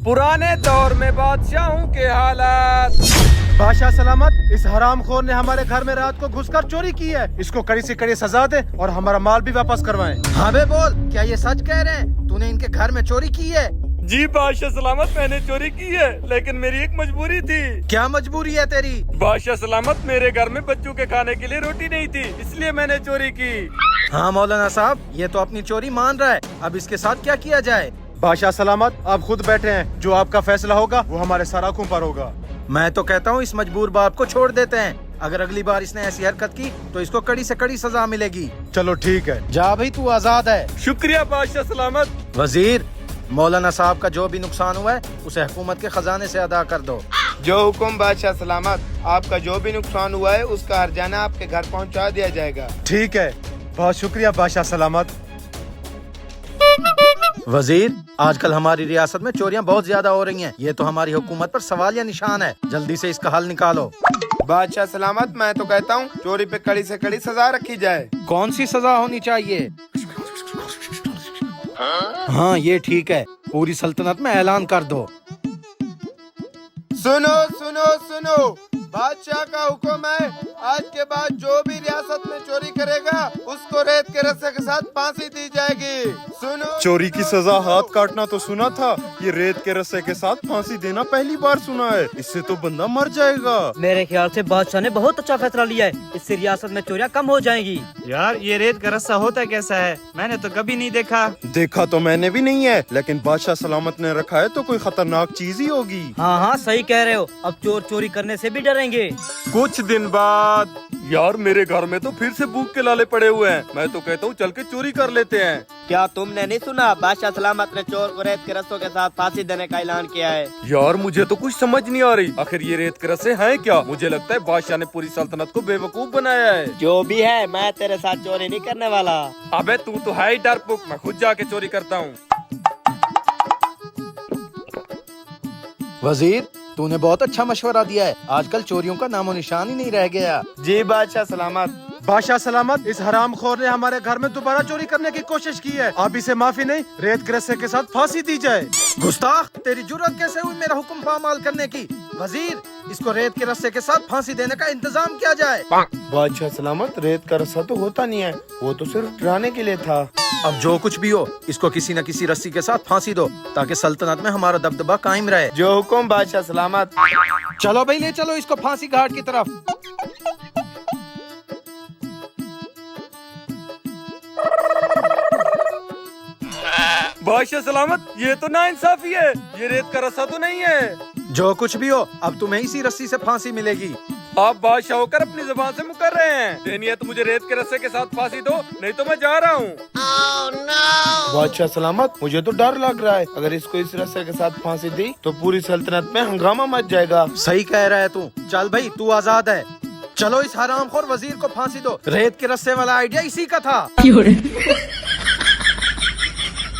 पुराने दौर में बादशाहों के हालात। बादशाह सलामत, इस हराम खोर ने हमारे घर में रात को घुसकर चोरी की है। इसको कड़ी से कड़ी सजा दे और हमारा माल भी वापस करवाएं। हाँ बे बोल, क्या ये सच कह रहे हैं? तूने इनके घर में चोरी की है? जी बादशाह सलामत, मैंने चोरी की है, लेकिन मेरी एक मजबूरी थी। क्या मजबूरी है तेरी? बादशाह सलामत, मेरे घर में बच्चों के खाने के लिए रोटी नहीं थी, इसलिए मैंने चोरी की। हाँ मौलाना साहब, ये तो अपनी चोरी मान रहा है, अब इसके साथ क्या किया जाए? बादशाह सलामत, आप खुद बैठे हैं, जो आपका फैसला होगा वो हमारे सारा आंखों पर होगा। मैं तो कहता हूँ इस मजबूर बाप को छोड़ देते हैं। अगर अगली बार इसने ऐसी हरकत की तो इसको कड़ी से कड़ी सजा मिलेगी। चलो ठीक है, जा भाई, तू आजाद है। शुक्रिया बादशाह सलामत। वजीर, मौलाना साहब का जो भी नुकसान हुआ है उसे हुकूमत के खजाने से अदा कर दो। जो हुक्म बादशाह सलामत, आपका जो भी नुकसान हुआ है उसका हर्जाना आपके घर पहुंचा दिया जाएगा। ठीक है, बहुत शुक्रिया बादशाह सलामत। वजीर, आजकल हमारी रियासत में चोरियां बहुत ज्यादा हो रही हैं। ये तो हमारी हुकूमत पर सवालिया निशान है। जल्दी से इसका हल निकालो। बादशाह सलामत, मैं तो कहता हूँ चोरी पे कड़ी से कड़ी सजा रखी जाए। कौन सी सजा होनी चाहिए? हाँ ये ठीक है, पूरी सल्तनत में ऐलान कर दो। सुनो सुनो सुनो, बादशाह का हुक्म है, आज के बाद जो भी रियासत में चोरी करेगा उसको रेत के रस्से के साथ फांसी दी जाएगी। सुनो, चोरी की सजा हाथ काटना तो सुना था, ये रेत के रस्से के साथ फांसी देना पहली बार सुना है। इससे तो बंदा मर जाएगा। मेरे ख्याल से बादशाह ने बहुत अच्छा फैसला लिया है, इससे रियासत में चोरियां कम हो जाएंगी। यार ये रेत का रस्सा होता कैसा है? मैंने तो कभी नहीं देखा। देखा तो मैंने भी नहीं है, लेकिन बादशाह सलामत ने रखा है तो कोई खतरनाक चीज ही होगी। हाँ हाँ सही कह रहे हो, अब चोर चोरी करने से भी डरेंगे। कुछ दिन बाद, यार मेरे घर में तो फिर से भूख के लाले पड़े हुए हैं। मैं तो कहता हूँ चल के चोरी कर लेते हैं। क्या तुमने नहीं सुना? बादशाह सलामत ने चोर को रेत के रस्सों के साथ फांसी देने का ऐलान किया है। यार मुझे तो कुछ समझ नहीं आ रही, आखिर ये रेत के रस्से हैं क्या? मुझे लगता है बादशाह ने पूरी सल्तनत को बेवकूफ बनाया है। जो भी है, मैं तेरे साथ चोरी नहीं करने वाला। अबे तू तो है ही डरपोक, मैं खुद जाके चोरी करता हूँ। वजीर, तूने बहुत अच्छा मशवरा दिया है। आजकल चोरियों का नामो निशान ही नहीं रह गया। जी बादशाह सलामत। बादशाह सलामत, इस हराम खोर ने हमारे घर में दोबारा चोरी करने की कोशिश की है। अब इसे माफी नहीं, रेत के रस्से के साथ फांसी दी जाए। गुस्ताख, तेरी जुर्रत कैसे हुई मेरा हुक्म पामाल करने की? वजीर, इसको रेत के रस्से के साथ फांसी देने का इंतजाम किया जाए। बादशाह सलामत, रेत का रस्सा तो होता नहीं है, वो तो सिर्फ डराने के लिए था। अब जो कुछ भी हो, इसको किसी न किसी रस्सी के साथ फांसी दो ताकि सल्तनत में हमारा दबदबा कायम रहे। जो हुक्म बादशाह सलामत। चलो भाई, ले चलो इसको फांसी घाट की तरफ। बादशाह सलामत, ये तो नाइंसाफी है, ये रेत का रस्सा तो नहीं है। जो कुछ भी हो, अब तुम्हें इसी रस्सी से फांसी मिलेगी। आप बादशाह होकर अपनी जुबान से मुकर रहे हैं। देनी है तो मुझे रेत के रस्से के साथ फांसी दो, नहीं तो मैं जा रहा हूँ। बादशाह सलामत, मुझे तो डर लग रहा है, अगर इसको इस रस्से के साथ फांसी दी तो पूरी सल्तनत में हंगामा मच जाएगा। सही कह रहा है तू। चल भाई, तू आजाद है। चलो इस हरामखोर वजीर को फांसी दो। रेत के रस्से वाला आइडिया इसी का था।